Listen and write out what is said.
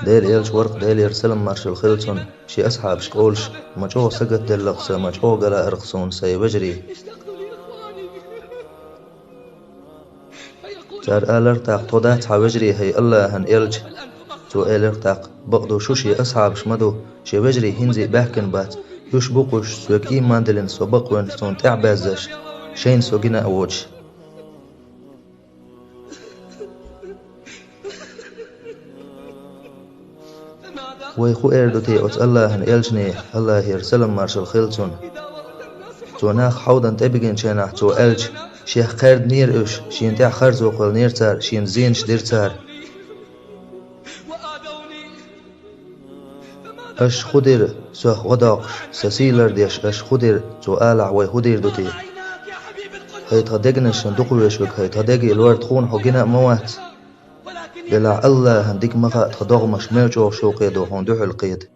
ديل يلش ورق ديل يرسلم مارشل خلصون شي أصحاب شقولش مجو سقط دلقسة مجو قلا أرقصون سي بجري جار آلرتاق تودات حوجري هي الله هن يلج تو آلرتاق بقدو شوشي أصحاب شمدو شي بجري هنزي بحكن بات يوش بقوش سوك إيمان دلن سو بقوين سون تعبازش شين سو جنا أوج ويخو إردوتي أوت الله هن يلجني الله يرسلم مارشل خلصون تو ناخ حوضن تبقين شيناح تو ألج شيخ قرد نير إش شين تاع خرزو قل نير تار شين زين شدير تار أش خدير سوخ وداقش سسيلر ديش أش خدير تو آلع وي خدير دوتي هي تهدقنش ندقوش بك هي تهدقي الورد خون حقنا موات دلع الله هنديك مغا تهدغ مش ميجو شوقي دو هندوح القيد